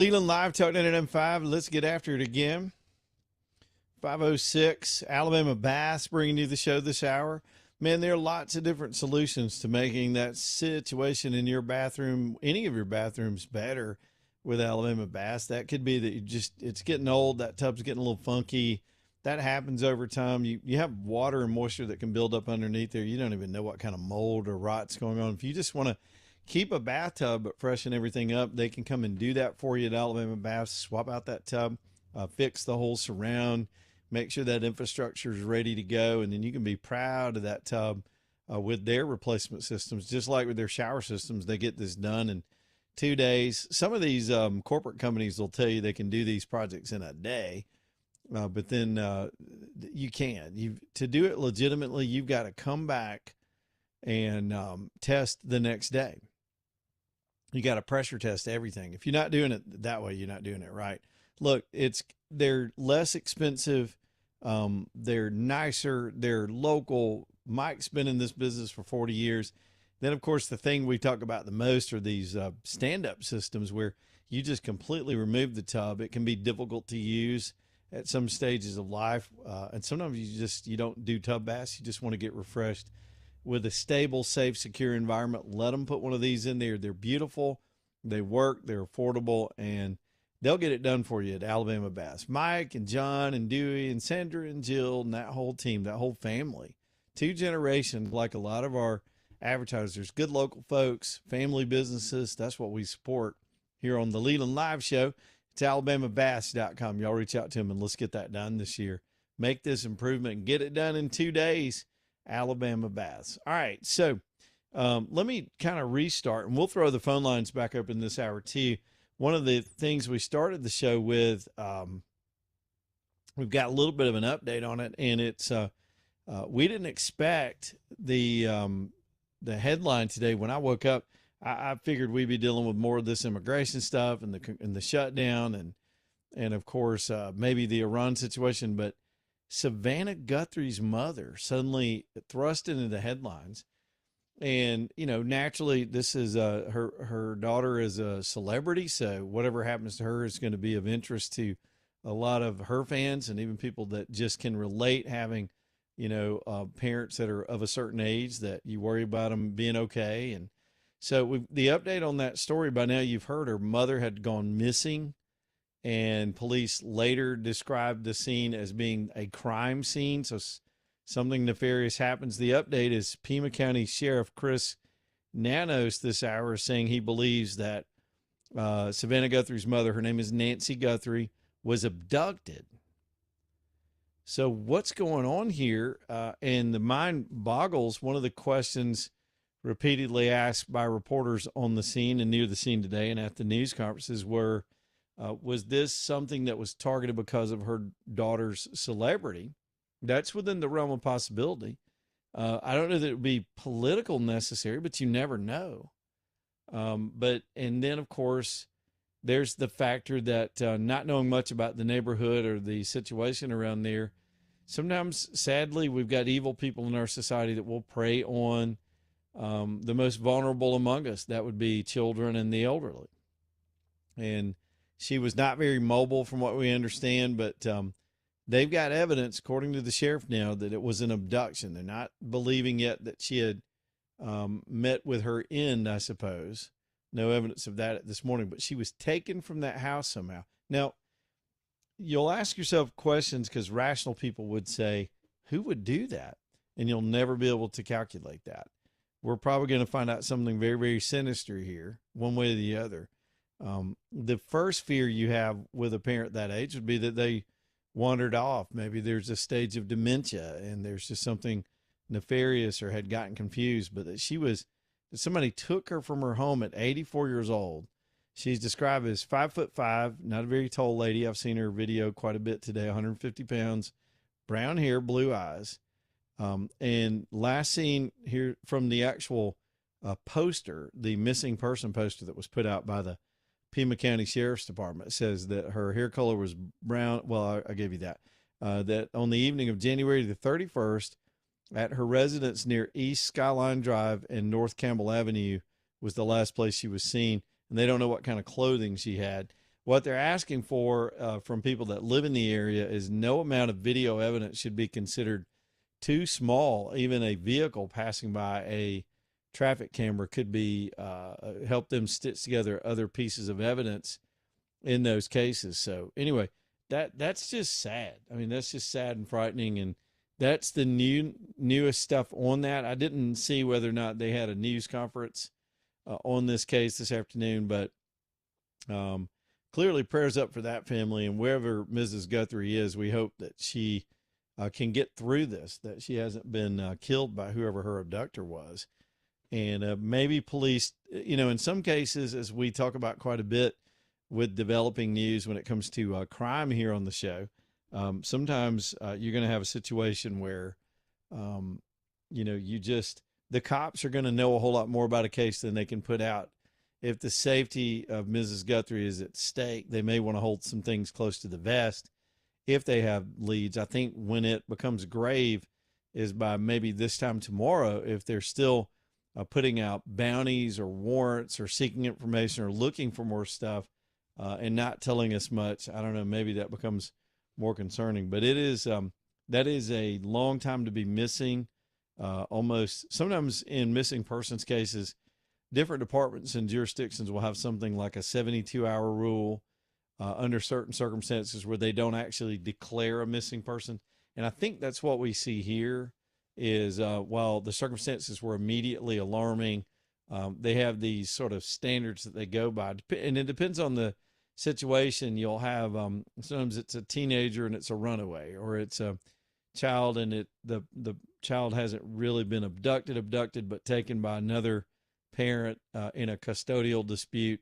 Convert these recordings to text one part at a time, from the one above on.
Leland Live, Talking at M5. Let's get after it again. 506, Alabama Bass bringing you the show this hour. Man, there are lots of different solutions to making that situation in your bathroom, any of your bathrooms, better with Alabama Bass. That could be that it's getting old, that tub's getting a little funky. That happens over time. You have water and moisture that can build up underneath there. You don't even know what kind of mold or rot's going on. If you just want to keep a bathtub but freshen everything up, they can come and do that for you at Alabama Bass. Swap out that tub, fix the whole surround, make sure that infrastructure is ready to go, and then you can be proud of that tub with their replacement systems. Just like with their shower systems, they get this done in 2 days. Some of these corporate companies will tell you they can do these projects in a day, but then you can. To do it legitimately, you've got to come back and test the next day. You got to pressure test everything. If you're not doing it that way, you're not doing it right. Look, they're less expensive. They're nicer. They're local. Mike's been in this business for 40 years. Then, of course, the thing we talk about the most are these stand-up systems where you just completely remove the tub. It can be difficult to use at some stages of life. And sometimes you don't do tub baths. You just want to get refreshed with a stable, safe, secure environment. Let them put one of these in there. They're beautiful. They work. They're affordable. And they'll get it done for you at Alabama Bass. Mike and John and Dewey and Sandra and Jill and that whole team, that whole family. 2 generations, like a lot of our advertisers. Good local folks, family businesses. That's what we support here on the Leland Live Show. It's alabamabass.com. Y'all reach out to them and let's get that done this year. Make this improvement and get it done in 2 days. Alabama Bass. All right, so let me kind of restart, and we'll throw the phone lines back open this hour too. One of the things we started the show with, we've got a little bit of an update on it, and it's we didn't expect the headline today. When I woke up, I figured we'd be dealing with more of this immigration stuff and the shutdown, and of course maybe the Iran situation, but Savannah Guthrie's mother suddenly thrust into the headlines. And, naturally, this is her daughter is a celebrity. So whatever happens to her is going to be of interest to a lot of her fans and even people that just can relate having, parents that are of a certain age that you worry about them being okay. And so the update on that story, by now you've heard her mother had gone missing. And police later described the scene as being a crime scene. So something nefarious happens. The update is Pima County Sheriff Chris Nanos this hour saying he believes that Savannah Guthrie's mother, her name is Nancy Guthrie, was abducted. So what's going on here? And the mind boggles. One of the questions repeatedly asked by reporters on the scene and near the scene today and at the news conferences were, was this something that was targeted because of her daughter's celebrity? That's within the realm of possibility. I don't know that it would be political necessary, but you never know. And then, of course, there's the factor that not knowing much about the neighborhood or the situation around there, sometimes, sadly, we've got evil people in our society that will prey on the most vulnerable among us. That would be children and the elderly. And she was not very mobile from what we understand, but they've got evidence, according to the sheriff now, that it was an abduction. They're not believing yet that she had met with her end, I suppose. No evidence of that this morning, but she was taken from that house somehow. Now, you'll ask yourself questions because rational people would say, who would do that? And you'll never be able to calculate that. We're probably going to find out something very, very sinister here, one way or the other. The first fear you have with a parent that age would be that they wandered off. Maybe there's a stage of dementia and there's just something nefarious or had gotten confused, but that somebody took her from her home at 84 years old. She's described as 5'5", not a very tall lady. I've seen her video quite a bit today, 150 pounds, brown hair, blue eyes. And last seen here from the actual poster, the missing person poster that was put out by the Pima County Sheriff's Department, says that her hair color was brown. Well, I gave you that. That on the evening of January the 31st, at her residence near East Skyline Drive and North Campbell Avenue was the last place she was seen. And they don't know what kind of clothing she had. what they're asking for from people that live in the area is no amount of video evidence should be considered too small. Even a vehicle passing by a traffic camera could be help them stitch together other pieces of evidence in those cases. So anyway, that's just sad. I mean, that's just sad and frightening, and that's the newest stuff on that. I didn't see whether or not they had a news conference on this case this afternoon, but clearly prayers up for that family, and wherever Mrs. Guthrie is, we hope that she can get through this, that she hasn't been killed by whoever her abductor was. And maybe police, in some cases, as we talk about quite a bit with developing news when it comes to crime here on the show, sometimes you're going to have a situation where, the cops are going to know a whole lot more about a case than they can put out. If the safety of Mrs. Guthrie is at stake, they may want to hold some things close to the vest if they have leads. I think when it becomes grave is by maybe this time tomorrow, if they're still putting out bounties or warrants or seeking information or looking for more stuff and not telling us much. I don't know, maybe that becomes more concerning, but it is, that is a long time to be missing. Almost sometimes in missing persons cases, different departments and jurisdictions will have something like a 72-hour rule under certain circumstances where they don't actually declare a missing person. And I think that's what we see here is while the circumstances were immediately alarming, they have these sort of standards that they go by. And it depends on the situation. You'll have sometimes it's a teenager and it's a runaway, or it's a child and the child hasn't really been abducted, but taken by another parent in a custodial dispute.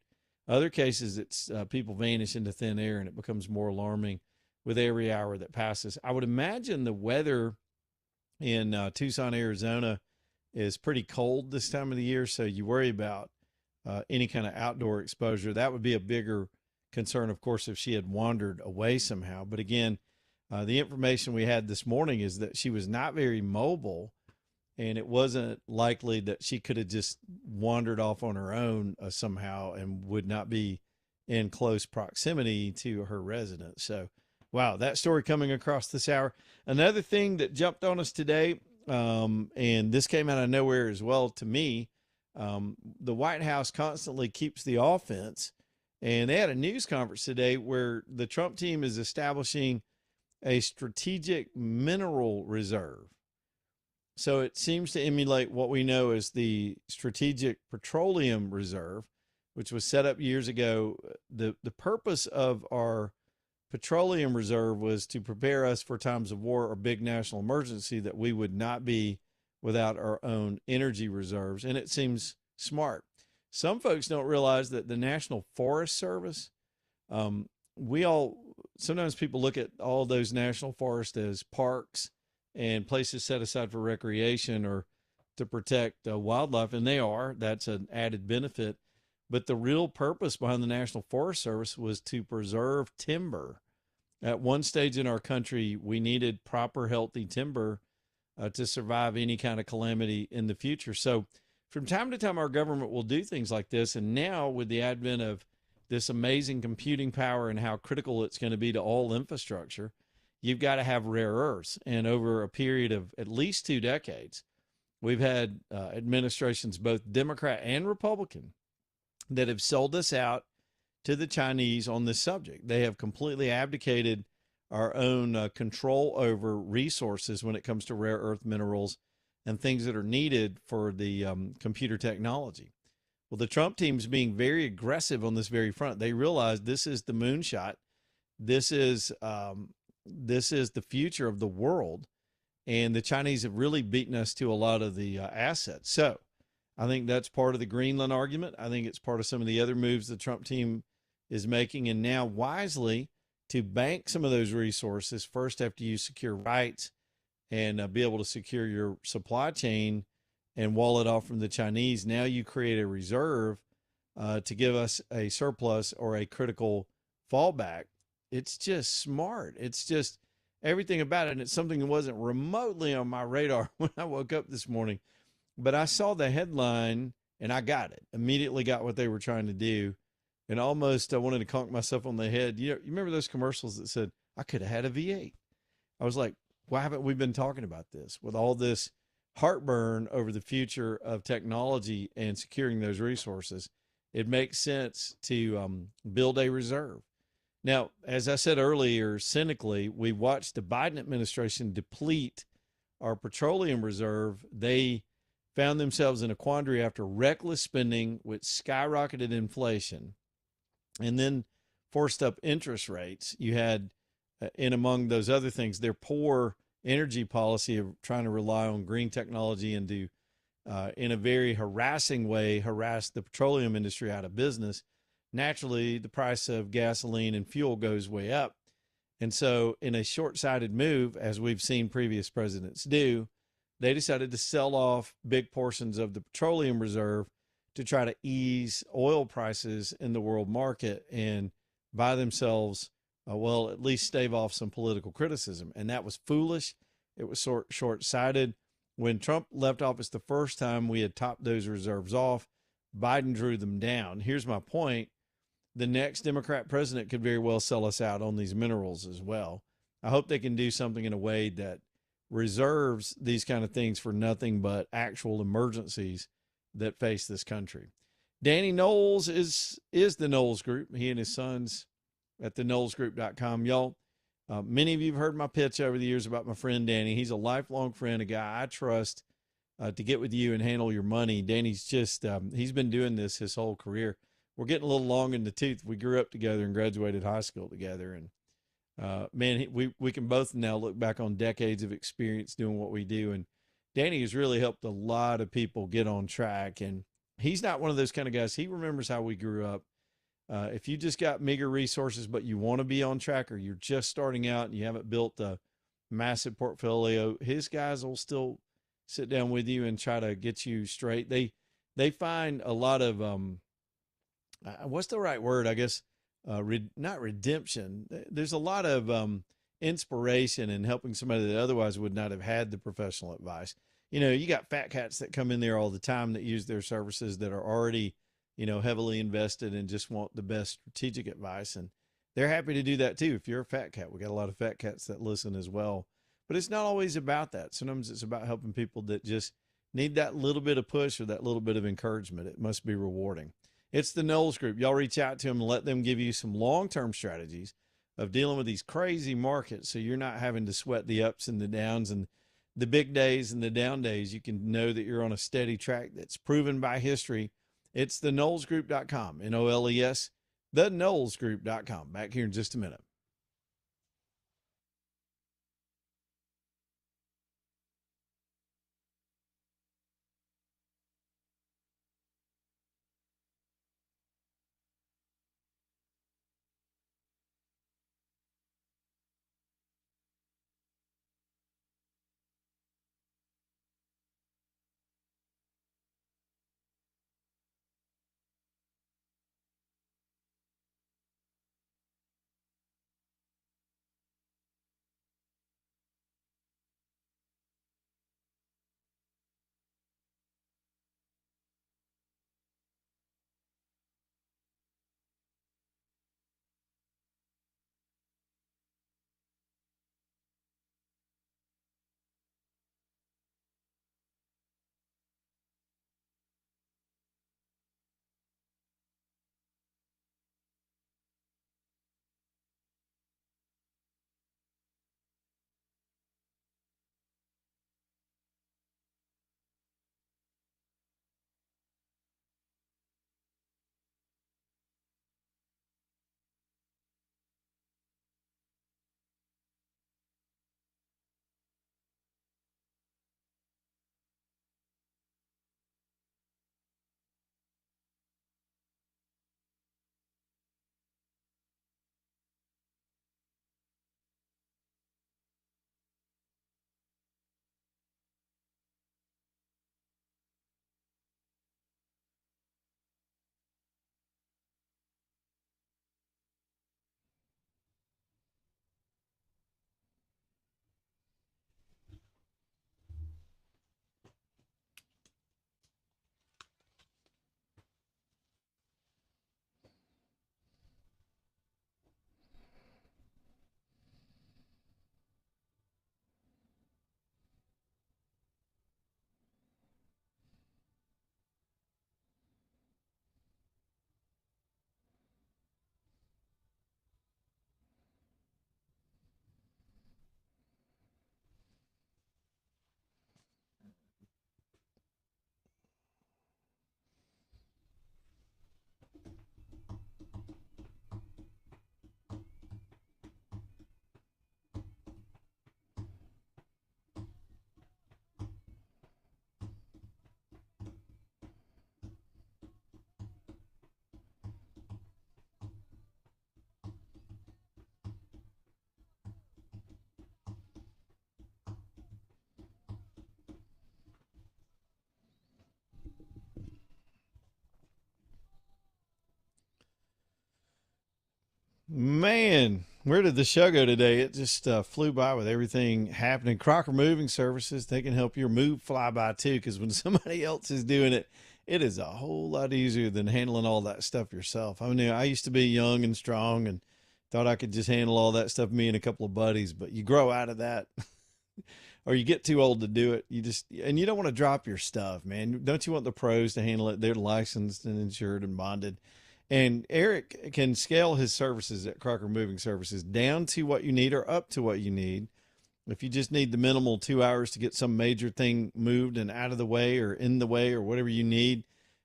Other cases, it's people vanish into thin air, and it becomes more alarming with every hour that passes. I would imagine the weather in Tucson, Arizona is pretty cold this time of the year, so you worry about any kind of outdoor exposure. That would be a bigger concern, of course, if she had wandered away somehow. But again, the information we had this morning is that she was not very mobile, and it wasn't likely that she could have just wandered off on her own somehow and would not be in close proximity to her residence. So, wow, that story coming across this hour. Another thing that jumped on us today, and this came out of nowhere as well to me, the White House constantly keeps the offense, and they had a news conference today where the Trump team is establishing a strategic mineral reserve. So it seems to emulate what we know as the Strategic Petroleum Reserve, which was set up years ago. The purpose of our petroleum reserve was to prepare us for times of war or big national emergency, that we would not be without our own energy reserves. And it seems smart. Some folks don't realize that the National Forest Service, sometimes people look at all those national forests as parks and places set aside for recreation or to protect wildlife, and they are. That's an added benefit. But the real purpose behind the National Forest Service was to preserve timber. At one stage in our country, we needed proper, healthy timber to survive any kind of calamity in the future. So from time to time, our government will do things like this. And now with the advent of this amazing computing power and how critical it's going to be to all infrastructure, you've got to have rare earths. And over a period of at least 2 decades, we've had administrations, both Democrat and Republican, that have sold us out to the Chinese on this subject. They have completely abdicated our own control over resources when it comes to rare earth minerals and things that are needed for the computer technology. Well, the Trump team's being very aggressive on this very front. They realize this is the moonshot. This is the future of the world, and the Chinese have really beaten us to a lot of the assets. So I think that's part of the Greenland argument. I think it's part of some of the other moves the Trump team is making, and now wisely to bank some of those resources. First, after you secure rights and be able to secure your supply chain and wall it off from the Chinese, now you create a reserve to give us a surplus or a critical fallback. It's just smart. It's just everything about it. And it's something that wasn't remotely on my radar when I woke up this morning. But I saw the headline and I got it. Immediately got what they were trying to do. and almost I wanted to conk myself on the head. You remember those commercials that said, I could have had a V8? I was like, why haven't we been talking about this with all this heartburn over the future of technology and securing those resources? It makes sense to build a reserve. Now, as I said earlier, cynically, we watched the Biden administration deplete our petroleum reserve. They found themselves in a quandary after reckless spending with skyrocketed inflation and then forced up interest rates. You had, in among those other things, their poor energy policy of trying to rely on green technology and to, in a very harassing way, harass the petroleum industry out of business. Naturally, the price of gasoline and fuel goes way up. And so, in a short sighted move, as we've seen previous presidents do, they decided to sell off big portions of the petroleum reserve to try to ease oil prices in the world market and buy themselves, well, at least stave off some political criticism. And that was foolish. It was short sighted. When Trump left office the first time, we had topped those reserves off. Biden drew them down. Here's my point: the next Democrat president could very well sell us out on these minerals as well. I hope they can do something in a way that reserves these kind of things for nothing but actual emergencies that face this country. Danny Knowles is the Knowles Group. He and his sons at the knowlesgroup.com. Y'all, many of you have heard my pitch over the years about my friend Danny. He's a lifelong friend, a guy I trust to get with you and handle your money. Danny's just, he's been doing this his whole career. We're getting a little long in the tooth. We grew up together and graduated high school together. And man, we can both now look back on decades of experience doing what we do. And Danny has really helped a lot of people get on track. And he's not one of those kind of guys. He remembers how we grew up. If you just got meager resources, but you want to be on track, or you're just starting out and you haven't built a massive portfolio, his guys will still sit down with you and try to get you straight. They find a lot of what's the right word? I guess not redemption. There's a lot of inspiration in helping somebody that otherwise would not have had the professional advice. You got fat cats that come in there all the time that use their services that are already, heavily invested and just want the best strategic advice. And they're happy to do that too. If you're a fat cat, we got a lot of fat cats that listen as well. But it's not always about that. Sometimes it's about helping people that just need that little bit of push or that little bit of encouragement. It must be rewarding. It's the Knowles Group. Y'all reach out to them and let them give you some long-term strategies of dealing with these crazy markets so you're not having to sweat the ups and the downs and the big days and the down days. You can know that you're on a steady track that's proven by history. It's the knowlesgroup.com, N-O-L-E-S, the knowlesgroup.com. Back here in just a minute. Man, where did the show go today? It just flew by with everything happening. Crocker Moving Services, they can help your move fly by too, because when somebody else is doing it, it is a whole lot easier than handling all that stuff yourself. I mean, I used to be young and strong and thought I could just handle all that stuff, me and a couple of buddies, but you grow out of that or you get too old to do it. And you don't want to drop your stuff, man. Don't you want the pros to handle it? They're licensed and insured and bonded. And Eric can scale his services at Crocker Moving Services down to what you need or up to what you need. If you just need the minimal 2 hours to get some major thing moved and out of the way or in the way or whatever you need,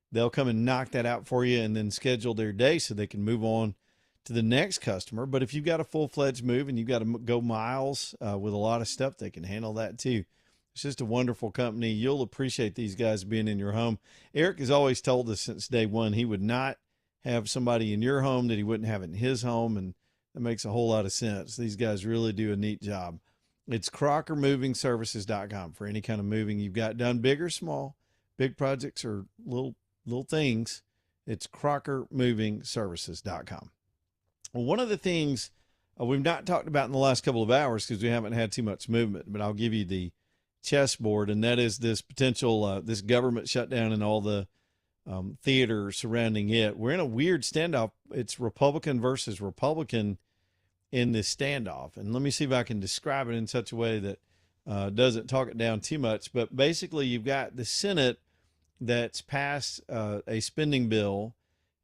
they'll come and knock that out for you and then schedule their day so they can move on to the next customer. But if you've got a full-fledged move and you've got to go miles with a lot of stuff, they can handle that too. It's just a wonderful company. You'll appreciate these guys being in your home. Eric has always told us since day one he would not have somebody in your home that he wouldn't have in his home, and that makes a whole lot of sense. These guys really do a neat job. It's crockermovingservices.com for any kind of moving you've got done, big or small, big projects or little things. It's crockermovingservices.com. Well, one of the things we've not talked about in the last couple of hours because we haven't had too much movement, but I'll give you the chessboard, and that is this potential, this government shutdown and all the theater surrounding it. We're in a weird standoff. It's Republican versus Republican in this standoff. And let me see if I can describe it in such a way that doesn't talk it down too much. But basically, you've got the Senate that's passed a spending bill,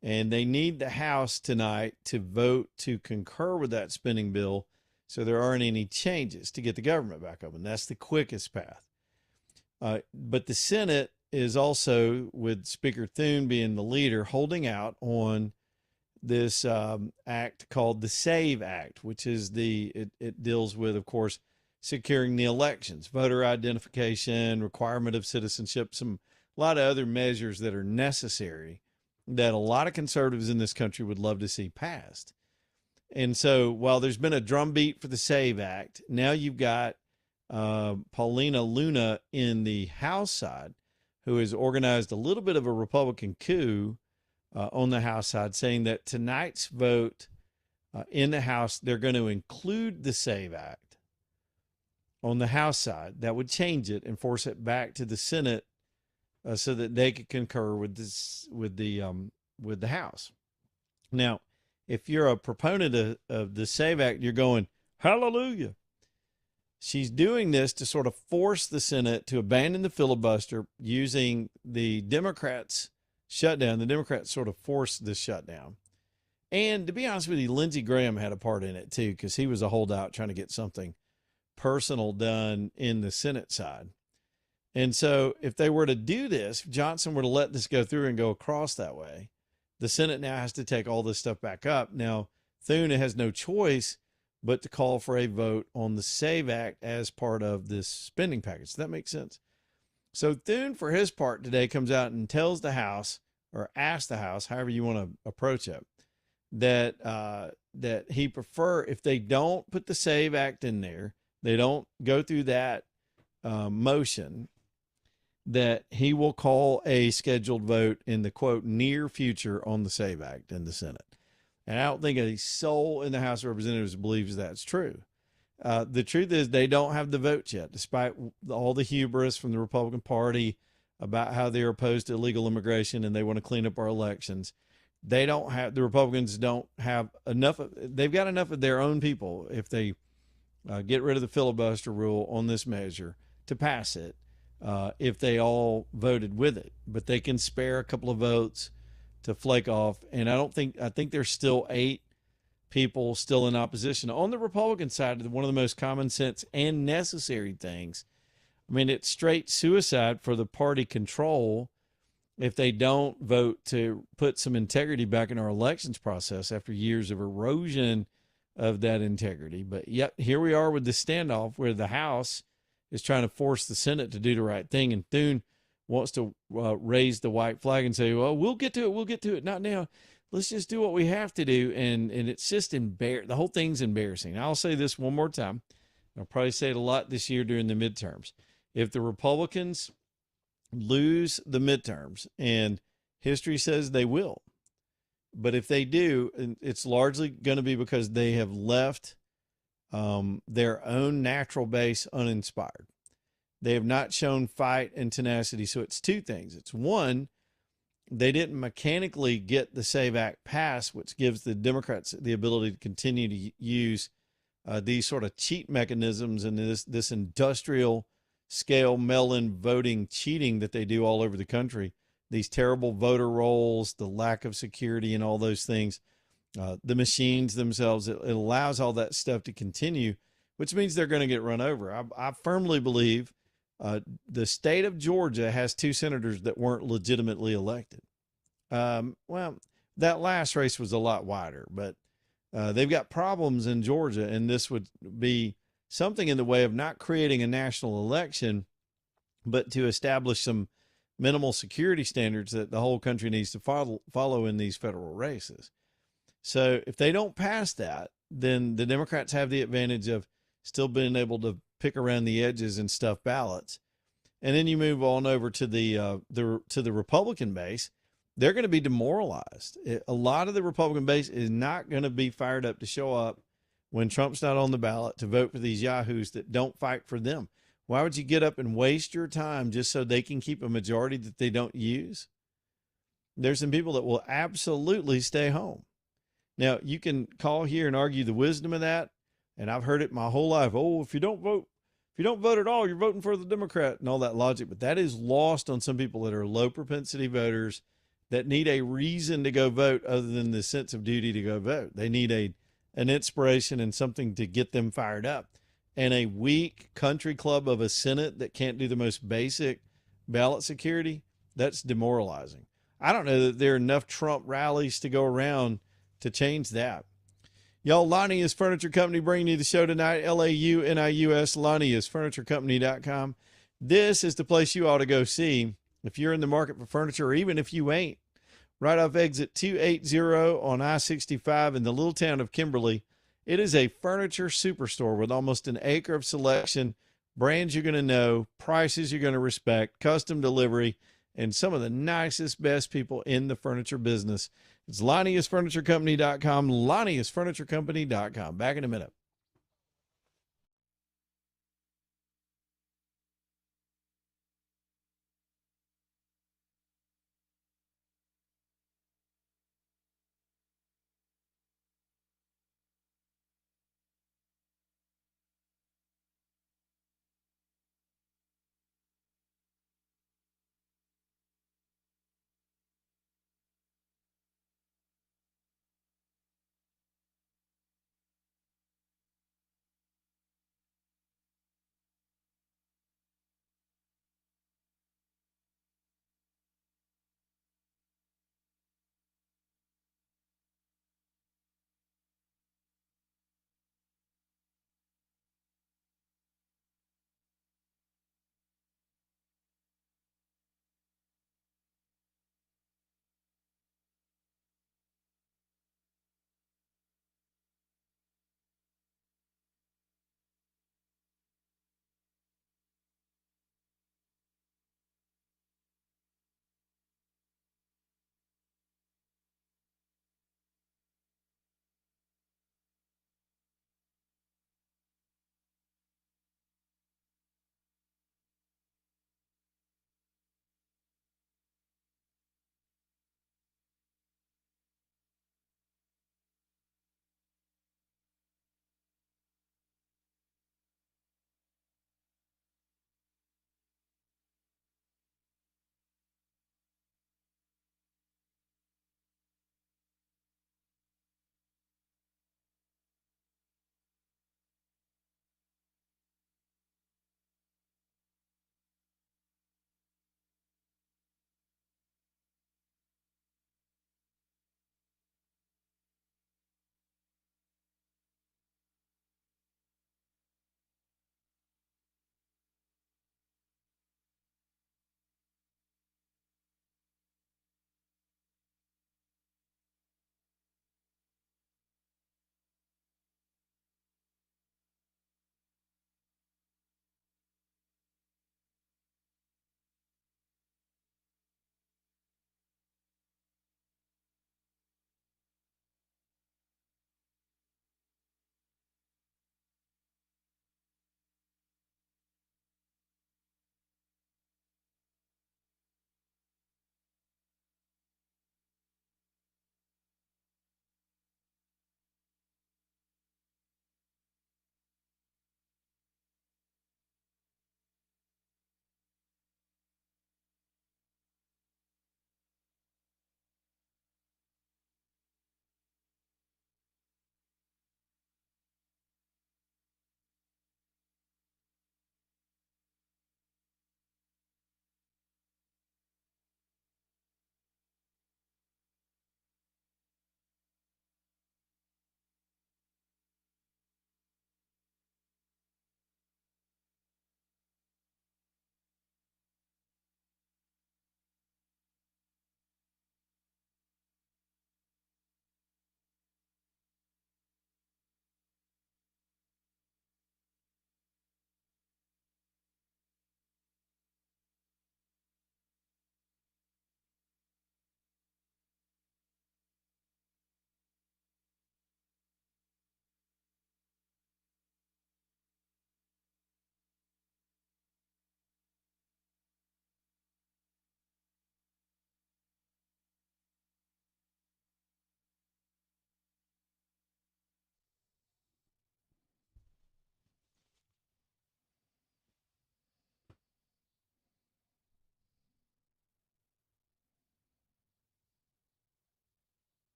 and they need the House tonight to vote to concur with that spending bill so there aren't any changes to get the government back open. That's the quickest path. But the Senate is also, with Speaker Thune being the leader, holding out on this act called the SAVE Act, which is it deals with, of course, securing the elections, voter identification, requirement of citizenship, a lot of other measures that are necessary that a lot of conservatives in this country would love to see passed. And so while there's been a drumbeat for the SAVE Act, now you've got Paulina Luna in the House side, who has organized a little bit of a Republican coup on the House side, saying that tonight's vote in the House, they're going to include the SAVE Act on the House side. That would change it and force it back to the Senate so that they could concur with the House. Now, if you're a proponent of the SAVE Act, you're going, hallelujah. She's doing this to sort of force the Senate to abandon the filibuster using the Democrats' shutdown. The Democrats sort of forced this shutdown. And to be honest with you, Lindsey Graham had a part in it too, because he was a holdout trying to get something personal done in the Senate side. And so if they were to do this, if Johnson were to let this go through and go across that way, the Senate now has to take all this stuff back up. Now, Thune has no choice but to call for a vote on the SAVE Act as part of this spending package. Does that make sense? So Thune, for his part today, comes out and tells the House, or asks the House, however you want to approach it, that he prefer, if they don't put the SAVE Act in there, they don't go through that motion, that he will call a scheduled vote in the, quote, near future on the SAVE Act in the Senate. And I don't think a soul in the House of Representatives believes that's true. The truth is they don't have the votes yet, despite all the hubris from the Republican Party about how they're opposed to illegal immigration and they want to clean up our elections. The Republicans don't have enough. They've got enough of their own people, if they get rid of the filibuster rule on this measure, to pass it, if they all voted with it. But they can spare a couple of votes to flake off. And I think there's still 8 people still in opposition. On the Republican side, one of the most common sense and necessary things, I mean, it's straight suicide for the party control if they don't vote to put some integrity back in our elections process after years of erosion of that integrity. But yet here we are with the standoff where the House is trying to force the Senate to do the right thing. And Thune wants to raise the white flag and say, well, we'll get to it. We'll get to it. Not now. Let's just do what we have to do. And it's just the whole thing's embarrassing. I'll say this one more time. I'll probably say it a lot this year during the midterms. If the Republicans lose the midterms, and history says they will, But if they do, it's largely going to be because they have left their own natural base uninspired. They have not shown fight and tenacity. So it's two things. It's one, they didn't mechanically get the SAVE Act passed, which gives the Democrats the ability to continue to use these sort of cheat mechanisms and this industrial scale mail-in voting cheating that they do all over the country. These terrible voter rolls, the lack of security, and all those things. The machines themselves, it allows all that stuff to continue, which means they're going to get run over. I firmly believe the state of Georgia has two senators that weren't legitimately elected. Well, that last race was a lot wider, but they've got problems in Georgia, and this would be something in the way of not creating a national election, but to establish some minimal security standards that the whole country needs to follow in these federal races. So if they don't pass that, then the Democrats have the advantage of still being able to pick around the edges and stuff ballots. And then you move on over to the Republican base. They're going to be demoralized. A lot of the Republican base is not going to be fired up to show up when Trump's not on the ballot to vote for these yahoos that don't fight for them. Why would you get up and waste your time just so they can keep a majority that they don't use? There's some people that will absolutely stay home. Now, you can call here and argue the wisdom of that, and I've heard it my whole life. Oh, if you don't vote at all, you're voting for the Democrat and all that logic. But that is lost on some people that are low propensity voters that need a reason to go vote other than the sense of duty to go vote. They need an inspiration and something to get them fired up. And a weak country club of a Senate that can't do the most basic ballot security, that's demoralizing. I don't know that there are enough Trump rallies to go around to change that. Y'all, Lanius Furniture Company bringing you the show tonight. LAUNIUS, LaniusFurnitureCompany.com. This is the place you ought to go see if you're in the market for furniture, or even if you ain't. Right off exit 280 on I-65 in the little town of Kimberly. It is a furniture superstore with almost an acre of selection, brands you're going to know, prices you're going to respect, custom delivery, and some of the nicest, best people in the furniture business. It's LaniusFurnitureCompany.com, LaniusFurnitureCompany.com. Back in a minute.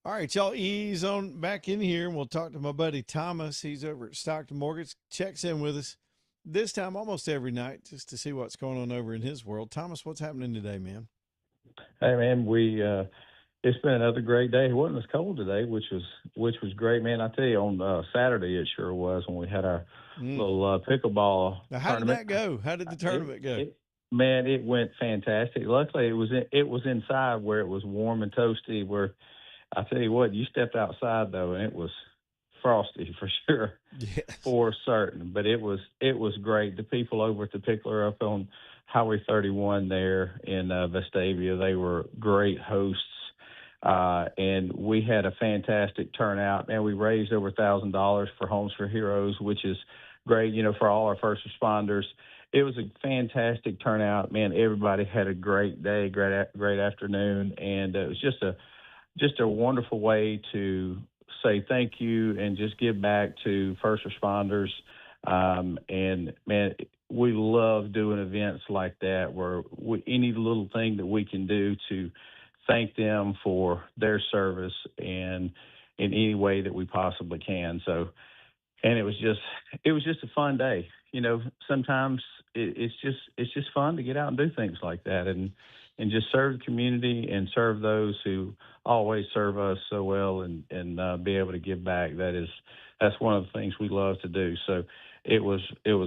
All right, y'all ease on back in here, and we'll talk to my buddy Thomas. He's over at Stockton Mortgage. Checks in with us this time almost every night just to see what's going on over in his world. Thomas, what's happening today, man? Hey man, it's been another great day. It wasn't as cold today, which was great, man. I tell you, on Saturday it sure was when we had our Mm. little pickleball Now, how did tournament. that go? How did the tournament go? Man, it went fantastic. Luckily, it was inside where it was warm and toasty. Where I tell you what, you stepped outside though, and it was frosty for sure, Yes. for certain. But it was great. The people over at the Pickler up on Highway 31 there in Vestavia, they were great hosts. And we had a fantastic turnout. Man, we raised over $1,000 for Homes for Heroes, which is great, for all our first responders. It was a fantastic turnout. Man, everybody had a great day, great afternoon, and it was just a wonderful way to say thank you and just give back to first responders. And man, we love doing events like that where any little thing that we can do to thank them for their service and in any way that we possibly can. So, and it was just a fun day. Sometimes it's just fun to get out and do things like that and just serve the community and serve those who always serve us so well and be able to give back. That's one of the things we love to do. So it was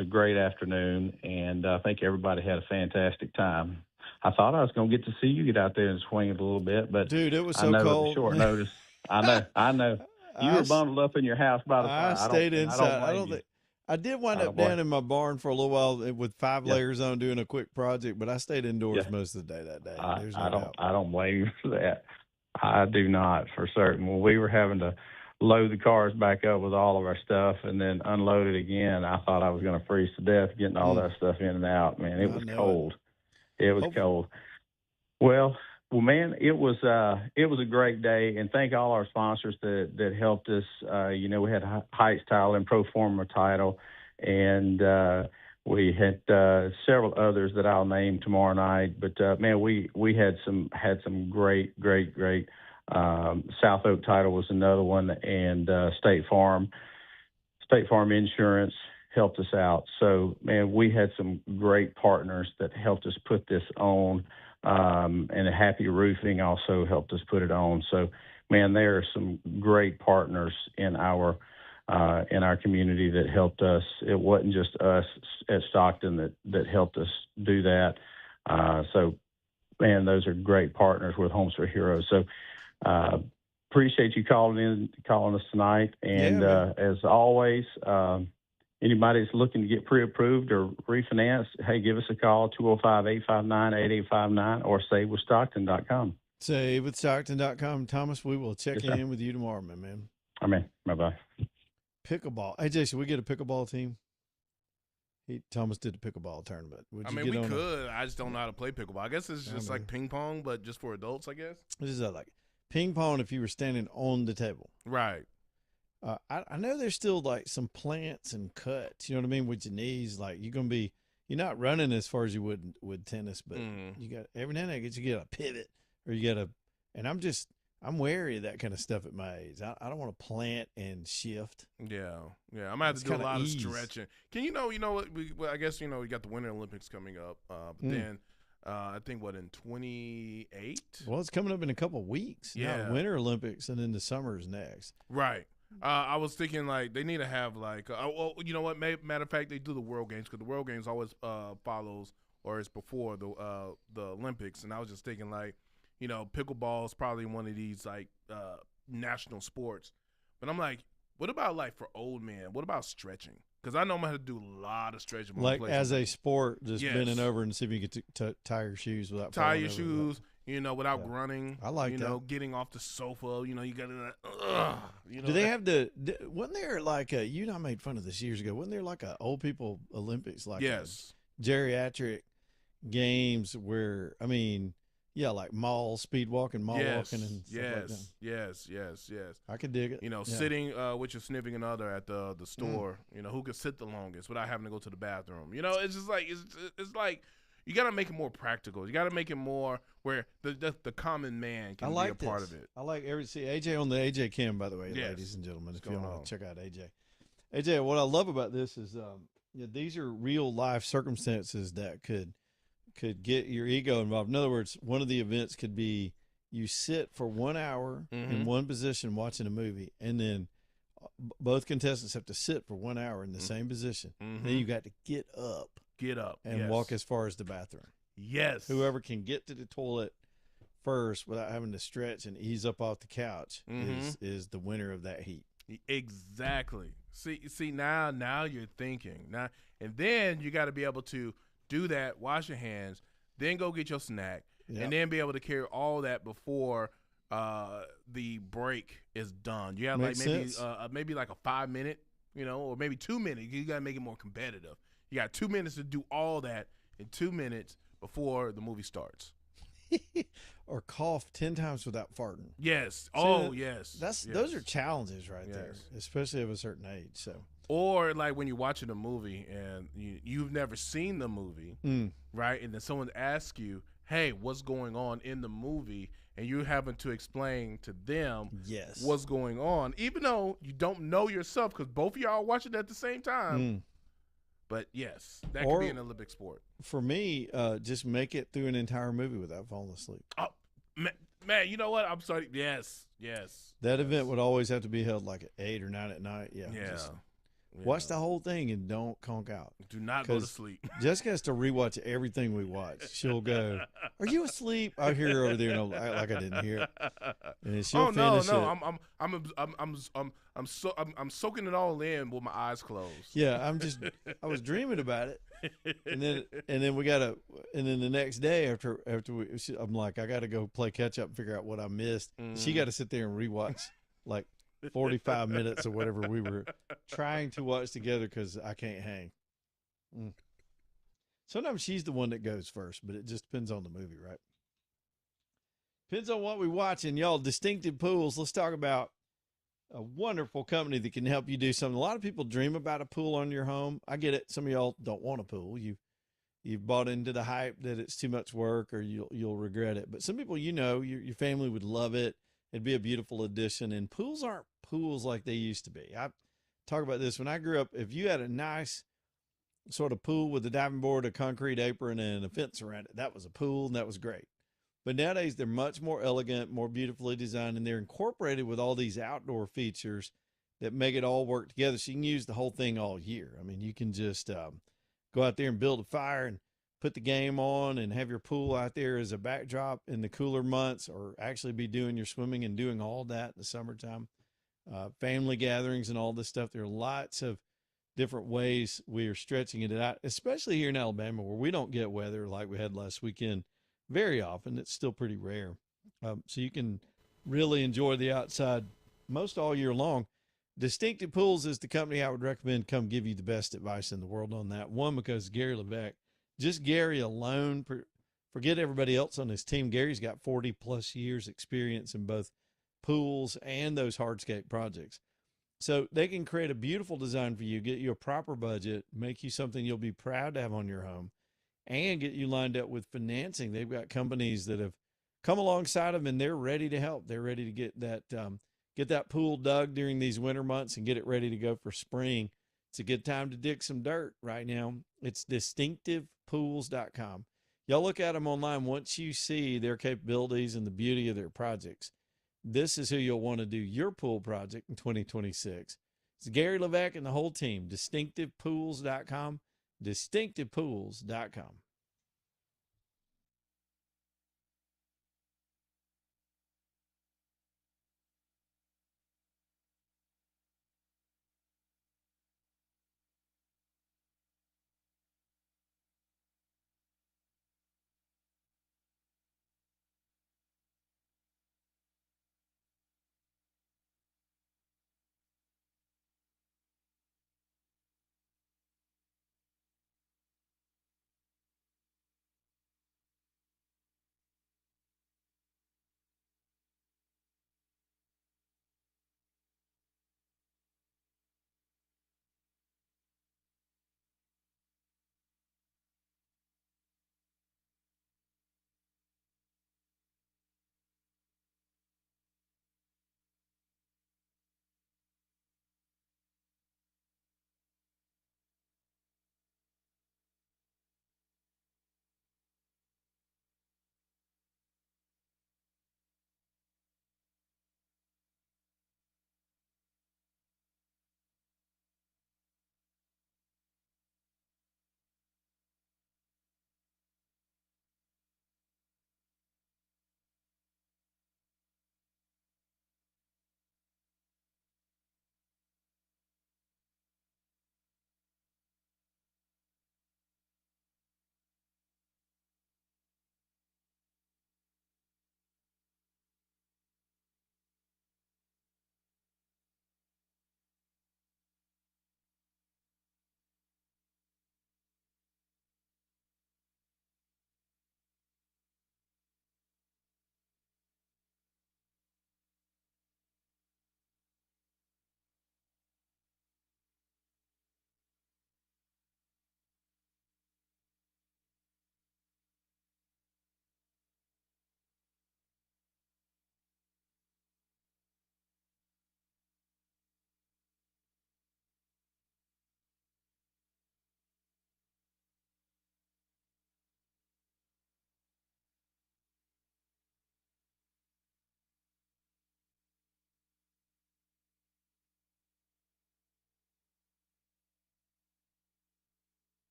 a great afternoon, and I think everybody had a fantastic time. I thought I was going to get to see you get out there and swing it a little bit, but dude, it was so I know cold. at short notice. I know. You were bundled up in your house by the fire. I stayed inside. I don't blame you. I did wind up down in my barn for a little while with 5 layers on doing a quick project, but I stayed indoors most of the day that day. There's no doubt. I don't blame you for that. I do not, for certain. When we were having to load the cars back up with all of our stuff and then unload it again, I thought I was going to freeze to death getting all that stuff in and out. Man, it was cold. It was cold. Well, man, it was a great day, and thank all our sponsors that helped us. We had Heights Title and Pro Forma Title, and we had several others that I'll name tomorrow night. But man, we had some great. South Oak Title was another one, and State Farm Insurance helped us out. So, man, we had some great partners that helped us put this on. And Happy Roofing also helped us put it on. So, man, there are some great partners in our community that helped us. It wasn't just us at Stockton that helped us do that. So, man, those are great partners with Homes for Heroes. So, appreciate you calling us tonight. And as always, anybody that's looking to get pre-approved or refinance, hey, give us a call, 205-859-8859 or savewithstockton.com. Savewithstockton.com. Thomas, we will check in with you tomorrow, my man. Amen. Bye-bye. Pickleball. Hey, Jason, we get a pickleball team? Thomas did the pickleball tournament. We could. I just don't know how to play pickleball. I guess it's just like ping pong, but just for adults, I guess. This is like ping pong if you were standing on the table. Right. I know there's still like some plants and cuts, you know what I mean, with your knees. Like you're not running as far as you would with tennis, but you got every now and then you get a pivot or you got and I'm wary of that kind of stuff at my age. I don't want to plant and shift. Yeah. I'm gonna have to do a lot of stretching. Can you know what? I guess we got the Winter Olympics coming up, but then I think in 28. Well, it's coming up in a couple of weeks. Yeah, Winter Olympics, and then the summer is next. Right. I was thinking like they need to have like you know what? Matter of fact, they do the World Games because the World Games always follows or is before the Olympics, and I was just thinking like. Pickleball is probably one of these like national sports, but I'm like, what about like for old men? What about stretching? Because I know I'm gonna have to do a lot of stretching. Like as a sport, just bending over and see if you can tie your shoes without without grunting. I like that. Getting off the sofa. You got to. Do they have wasn't there like you and I made fun of this years ago? Wasn't there like a old people Olympics like geriatric games where yeah, like mall speed walking, walking, and stuff like that. Yes. I could dig it. Sitting with your significant other at the store. Who could sit the longest without having to go to the bathroom. It's just like it's like You got to make it more practical. You got to make it more where the common man can be a part of it. I like see AJ on the AJ Cam, by the way, Yes. ladies and gentlemen. If What's you going want on? to check out AJ. AJ, what I love about this is these are real life circumstances that could get your ego involved. In other words, one of the events could be you sit for 1 hour in one position watching a movie, and then both contestants have to sit for 1 hour in the same position. Then you got to get up and walk as far as the bathroom. Yes. Whoever can get to the toilet first without having to stretch and ease up off the couch is the winner of that heat. Exactly. See now you're thinking. Now and then you got to be able to do that, wash your hands, then go get your snack, and then be able to carry all that before the break is done. You have Makes maybe like a 5 minute, or maybe 2 minutes. You got to make it more competitive. You got 2 minutes to do all that in 2 minutes before the movie starts. Or cough 10 times without farting. Yes. Yes. Those are challenges right there, especially of a certain age. So. Or like when you're watching a movie and you've never seen the movie, right? And then someone asks you, "Hey, what's going on in the movie?" And you're having to explain to them what's going on, even though you don't know yourself because both of y'all are watching at the same time. But yes, that could be an Olympic sport. For me, just make it through an entire movie without falling asleep. Oh, man, you know what? I'm sorry. Yes. That event would always have to be held like at 8 or 9 at night. Yeah. Watch the whole thing and don't conk out. Do not go to sleep. Jessica has to rewatch everything we watch. She'll go, "Are you asleep?" I hear her over there and I'll act like I didn't hear it. And she'll finish it. I'm soaking it all in with my eyes closed. Yeah, I was dreaming about it, and then the next day after I'm like, I got to go play catch up and figure out what I missed. She got to sit there and rewatch like 45 minutes or whatever we were trying to watch together because I can't hang. Sometimes she's the one that goes first, but it just depends on the movie, right? Depends on what we watch. And y'all, Distinctive Pools, let's talk about a wonderful company that can help you do something. A lot of people dream about a pool on your home. I get it. Some of y'all don't want a pool. You've bought into the hype that it's too much work or you'll regret it. But some people, your family would love it. It'd be a beautiful addition. And pools aren't pools like they used to be. I talk about this. When I grew up, if you had a nice sort of pool with a diving board, a concrete apron, and a fence around it, that was a pool, and that was great. But nowadays, they're much more elegant, more beautifully designed, and they're incorporated with all these outdoor features that make it all work together. So you can use the whole thing all year. I mean, you can just go out there and build a fire and put the game on and have your pool out there as a backdrop in the cooler months, or actually be doing your swimming and doing all that in the summertime. Family gatherings and all this stuff. There are lots of different ways we are stretching it out, especially here in Alabama where we don't get weather like we had last weekend very often. It's still pretty rare. So you can really enjoy the outside most all year long. Distinctive Pools is the company I would recommend come give you the best advice in the world on that. One, because Gary Levesque, just Gary alone, forget everybody else on his team. Gary's got 40 plus years experience in both pools and those hardscape projects. So they can create a beautiful design for you, get you a proper budget, make you something you'll be proud to have on your home, and get you lined up with financing. They've got companies that have come alongside them and they're ready to help. They're ready to get that pool dug during these winter months and get it ready to go for spring. It's a good time to dig some dirt right now. It's distinctivepools.com. Y'all look at them online. Once you see their capabilities and the beauty of their projects, this is who you'll want to do your pool project in 2026. It's Gary Levesque and the whole team. Distinctivepools.com. Distinctivepools.com.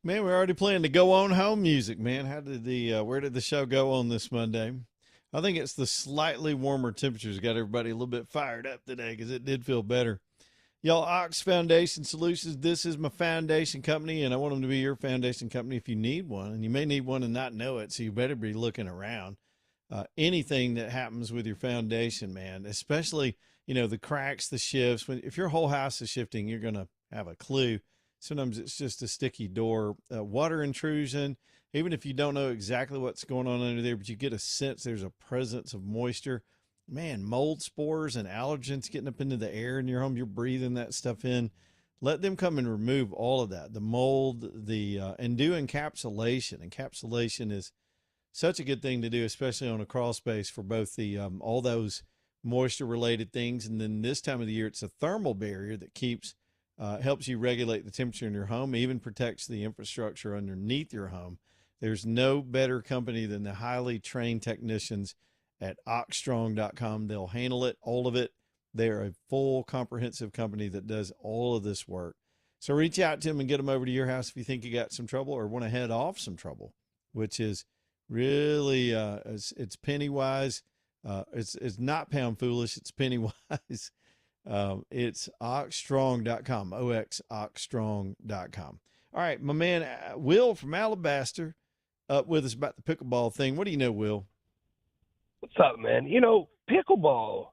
Man, we're already playing the go on home music, man. How did where did the show go on this Monday? I think it's the slightly warmer temperatures got everybody a little bit fired up today because it did feel better. Y'all, Ox Foundation Solutions, this is my foundation company, and I want them to be your foundation company if you need one. And you may need one and not know it, so you better be looking around. Anything that happens with your foundation, man, especially, the cracks, the shifts. If your whole house is shifting, you're going to have a clue. Sometimes it's just a sticky door, water intrusion. Even if you don't know exactly what's going on under there, but you get a sense there's a presence of moisture. Man, mold spores and allergens getting up into the air in your home, you're breathing that stuff in. Let them come and remove all of that, the mold, and do encapsulation. Encapsulation is such a good thing to do, especially on a crawl space for both the all those moisture related things. And then this time of the year, it's a thermal barrier that helps you regulate the temperature in your home, even protects the infrastructure underneath your home. There's no better company than the highly trained technicians at oxstrong.com. They'll handle it, all of it. They're a full comprehensive company that does all of this work. So reach out to them and get them over to your house if you think you got some trouble or want to head off some trouble, which is really, it's penny wise. It's not pound foolish. It's penny wise. It's oxstrong.com, oxstrong.com. All right, my man, Will from Alabaster up with us about the pickleball thing. What do you know, Will? What's up, man? Pickleball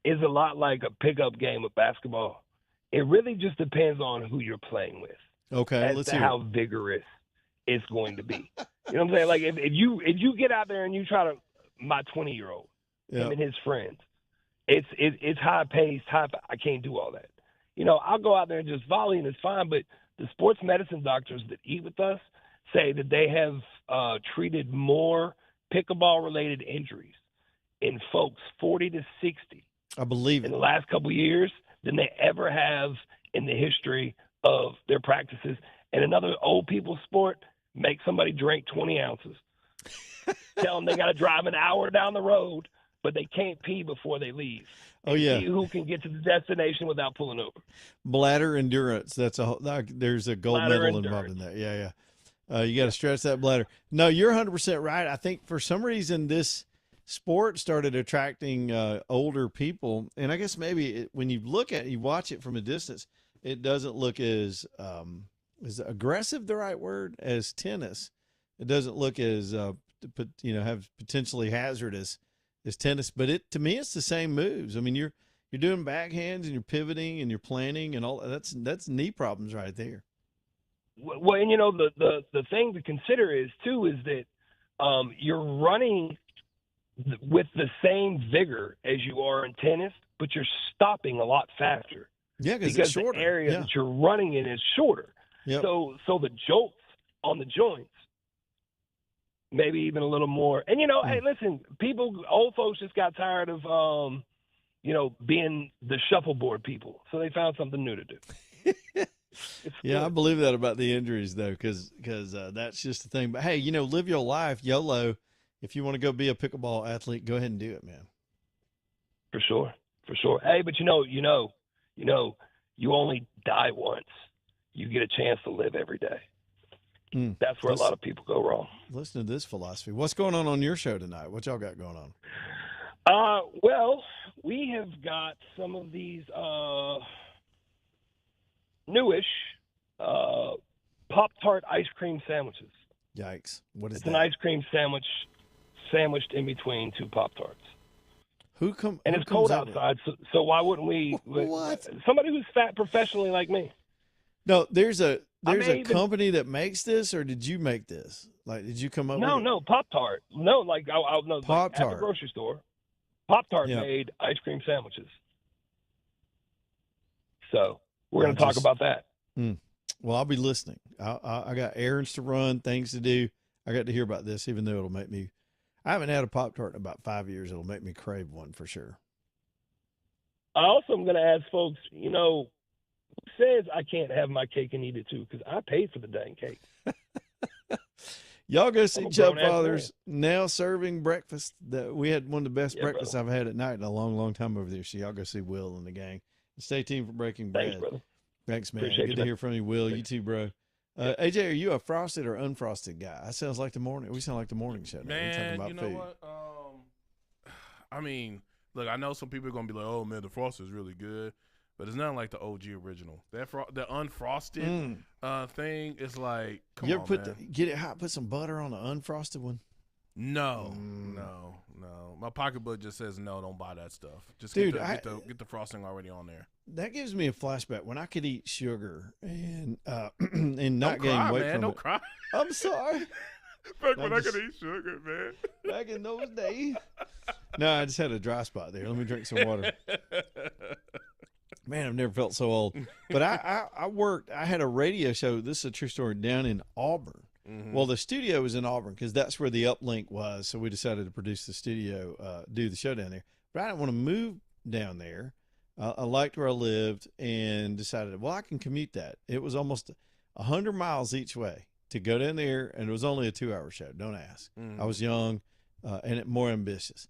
is a lot like a pickup game of basketball. It really just depends on who you're playing with. Okay, let's hear how vigorous it's going to be. You know what I'm saying? Like if you get out there and you try to, my 20-year-old, him and his friends, it's high paced, I can't do all that. I'll go out there and just volley and it's fine. But the sports medicine doctors that eat with us say that they have treated more pickleball related injuries in folks 40 to 60. I believe in the last couple of years than they ever have in the history of their practices. And another old people sport, make somebody drink 20 ounces. Tell them they got to drive an hour down the road, but they can't pee before they leave. Oh, yeah. See who can get to the destination without pulling over. Bladder endurance. There's a gold medal involved in that. Yeah. You got to stretch that bladder. No, you're 100% right. I think for some reason this sport started attracting older people. And I guess maybe when you watch it from a distance, it doesn't look as, is aggressive the right word, as tennis. It doesn't look as, have potentially hazardous as tennis, but to me, it's the same moves. I mean, you're doing backhands and you're pivoting and you're planning and all that's knee problems right there. Well, and the thing to consider is that you're running with the same vigor as you are in tennis, but you're stopping a lot faster. Yeah, because it's shorter. The area that you're running in is shorter. Yep. So the jolts on the joints, maybe even a little more. And hey, listen, old folks just got tired of being the shuffleboard people, so they found something new to do. Yeah, I believe that about the injuries though, because that's just the thing. But hey, live your life, YOLO. If you want to go be a pickleball athlete, go ahead and do it, man. For sure. Hey, but you only die once. You get a chance to live every day. That's where a lot of people go wrong. Listen to this philosophy. What's going on your show tonight? What y'all got going on? Well, we have got some of these newish Pop-Tart ice cream sandwiches. Yikes. What is it's that? It's an ice cream sandwich sandwiched in between two Pop-Tarts. And it's cold outside, so why wouldn't we? What? Somebody who's fat professionally like me. No, there's a company that makes this, or did you make this? Like, did you come up with it? No, Pop-Tart. No, like Pop-Tart. Like at the grocery store. Pop-Tart made ice cream sandwiches. So we're going to talk about that. Well, I'll be listening. I got errands to run, things to do. I got to hear about this, even though it'll make me. I haven't had a Pop-Tart in about 5 years. It'll make me crave one for sure. I also am going to ask folks, who says I can't have my cake and eat it too? Because I paid for the dang cake. Y'all go see Chubb Fathers now serving breakfast. We had one of the best breakfasts I've had at night in a long, long time over there. So y'all go see Will and the gang. Stay tuned for Breaking Bread. Thanks, brother. Thanks, man. Appreciate Good to hear from you, Will. You too, bro. AJ, are you a frosted or unfrosted guy? That sounds like the morning. We sound like the morning show. Now. We're talking Man, about you know food. what? I mean, look, I know some people are gonna be like, "Oh man, the frosted is really good," but it's not like the OG original. That the unfrosted thing is like, come you on, ever put man. get it hot? Put some butter on the unfrosted one. No. My pocketbook just says no. Don't buy that stuff. Just Dude, get the frosting already on there. That gives me a flashback when I could eat sugar and and not Don't gain cry, weight man. from Don't it. cry. I'm sorry. Back I when I just- could eat sugar, man. Back in those days. No, I just had a dry spot there. Let me drink some water. Man, I've never felt so old. But I worked. I had a radio show. This is a true story down in Auburn. Mhm. Well, the studio was in Auburn because that's where the uplink was. So we decided to produce the studio, do the show down there. But I didn't want to move down there. I liked where I lived and decided, well, I can commute that. It was almost 100 miles each way to go down there, and it was only a 2-hour show. Don't ask. I was young and more ambitious.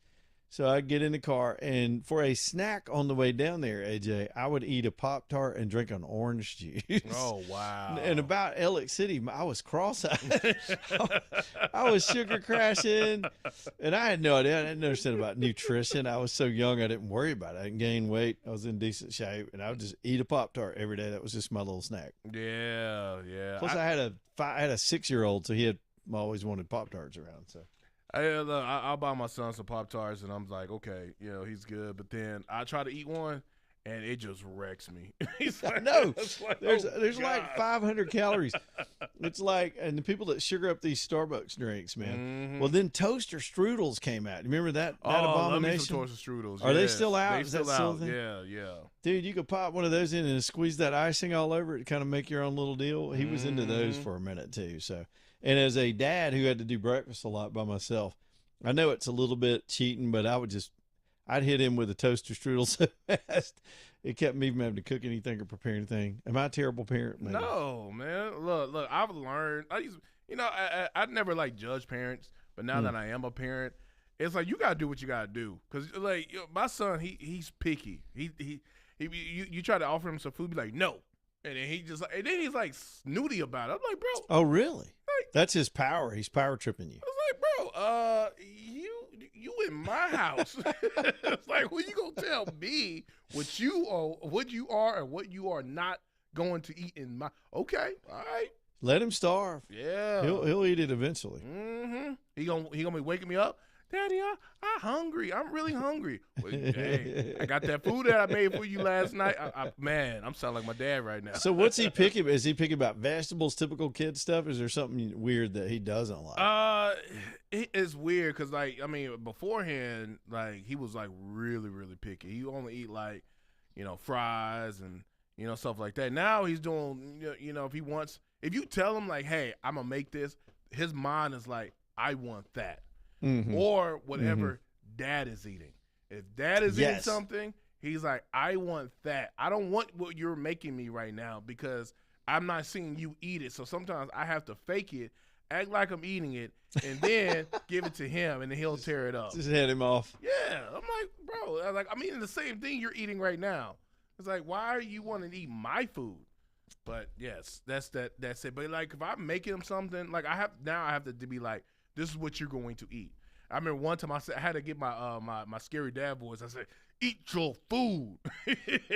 So I'd get in the car, and for a snack on the way down there, AJ, I would eat a Pop-Tart and drink an orange juice. Oh wow! And about Alex City, I was cross-eyed. I was sugar crashing, and I had no idea. I didn't understand about nutrition. I was so young, I didn't worry about it. I didn't gain weight. I was in decent shape, and I would just eat a Pop-Tart every day. That was just my little snack. Yeah. Plus, I had a 6-year-old, so he had always wanted Pop-Tarts around. So I'll buy my son some Pop-Tarts, and I'm like, okay, he's good. But then I try to eat one, and it just wrecks me. I know. Like, There's oh, like God. 500 calories. It's like, and the people that sugar up these Starbucks drinks, man. Mhm. Well, then toaster strudels came out. You remember that Love me abomination? some toaster strudels. Are they yes. still out? They Is that still still a out. thing? Yeah. Dude, you could pop one of those in and squeeze that icing all over it to kind of make your own little deal. He was into those for a minute too. So, and as a dad who had to do breakfast a lot by myself, I know it's a little bit cheating, but I'd hit him with a toaster strudel so fast. It kept me from having to cook anything or prepare anything. Am I a terrible parent? Maybe. No, man. Look. I've learned. I never like judge parents, but now that I am a parent, it's like you gotta do what you gotta do. Cause like my son, he's picky. You try to offer him some food, be like no, and then he's like snooty about it. I'm like, bro. Oh, really? That's his power. He's power tripping you. I was like, bro, you in my house. It's like, well, you gonna tell me what you are, and what you are not going to eat in my? Okay, all right, Let him starve. yeah. He'll eat it eventually. Mm-hmm. He gonna be waking me up. Daddy, I'm hungry. I'm really hungry. Well, hey, I got that food that I made for you last night. Man, I'm sounding like my dad right now. So what's he picking? Is he picking about vegetables, typical kid stuff? Is there something weird that he doesn't like? It's weird because beforehand, like he was like really, really picky. He only eat like, fries and stuff like that. Now he's doing, if you tell him like, hey, I'm gonna make this, his mind is like, I want that. Mhm. Or whatever dad is eating. If dad is eating Yes. something, he's like, I want that. I don't want what you're making me right now because I'm not seeing you eat it. So sometimes I have to fake it, act like I'm eating it, and then give it to him, and then he'll tear it up. Just head him off. Yeah. I'm like, bro, I'm eating the same thing you're eating right now. It's like, why are you wanting to eat my food? But yes, that's it. But like if I'm making him something, like I have to be like, this is what you're going to eat. I remember one time I had to get my my scary dad voice. I said, "Eat your food."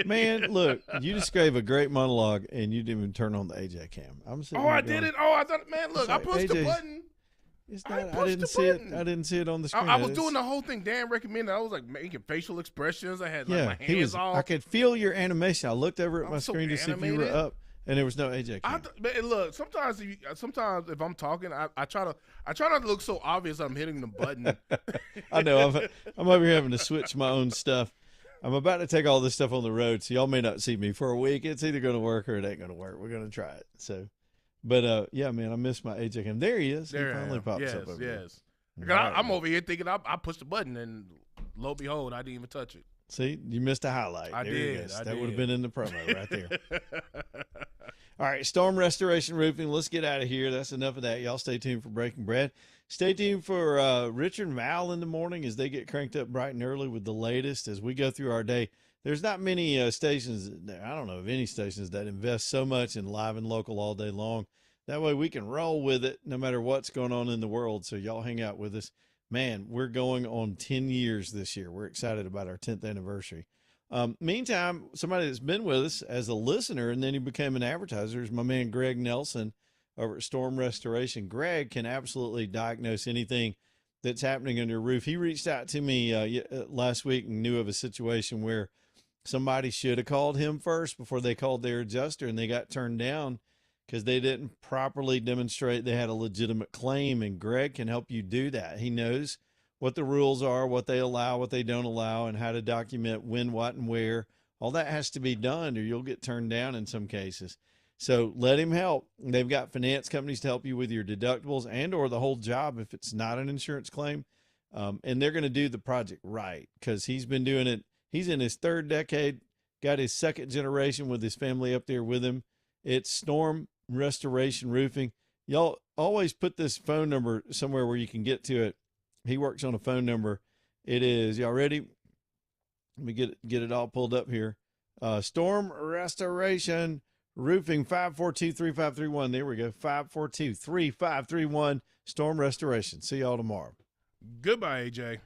Man, look, you just gave a great monologue and you didn't even turn on the AJ cam. I'm sitting Oh, here I going, did it. Oh, I thought, man, look, I Sorry, pushed the AJ. button. It's I not, I pushed didn't the see button. it. I didn't see it on the screen. I was doing the whole thing Dan recommended. I was like making facial expressions. I had like my hands off. I could feel your animation. I looked over at I'm my so screen to see if you were animated. up, and there was no AJ cam. Man, look, sometimes if I'm talking, I try not to look so obvious I'm hitting the button. I know. I'm over here having to switch my own stuff. I'm about to take all this stuff on the road, so y'all may not see me for a week. It's either going to work or it ain't going to work. We're going to try it. So, but yeah, man, I missed my AJ cam. There he is. There he I finally am. pops Yes, up over there. yes. All 'Cause right, I'm man. over here thinking I pushed the button, and lo and behold, I didn't even touch it. See, you missed a highlight. I There did, it is. I That would have did. been in the promo right there. All right, Storm Restoration Roofing. Let's get out of here. That's enough of that. Y'all stay tuned for Breaking Bread. Stay tuned for Richard and Val in the morning as they get cranked up bright and early with the latest as we go through our day. There's not many stations, I don't know of any stations that invest so much in live and local all day long. That way we can roll with it no matter what's going on in the world. So y'all hang out with us. Man, we're going on 10 years this year. We're excited about our 10th anniversary. Meantime, somebody that's been with us as a listener and then he became an advertiser is my man Greg Nelson over at Storm Restoration. Greg can absolutely diagnose anything that's happening on your roof. He reached out to me last week and knew of a situation where somebody should have called him first before they called their adjuster, and they got turned down because they didn't properly demonstrate they had a legitimate claim. And Greg can help you do that. He knows what the rules are, what they allow, what they don't allow, and how to document when, what, and where. All that has to be done or you'll get turned down in some cases. So let him help. They've got finance companies to help you with your deductibles and or the whole job if it's not an insurance claim. And they're going to do the project right because he's been doing it. He's in his third decade, got his second generation with his family up there with him. It's Storm Restoration Roofing. Y'all always put this phone number somewhere where you can get to it. He works on a phone number. It is, y'all ready? Let me get it all pulled up here. Storm Restoration Roofing, 542-3531. There we go, 542-3531, Storm Restoration. See y'all tomorrow. Goodbye, AJ.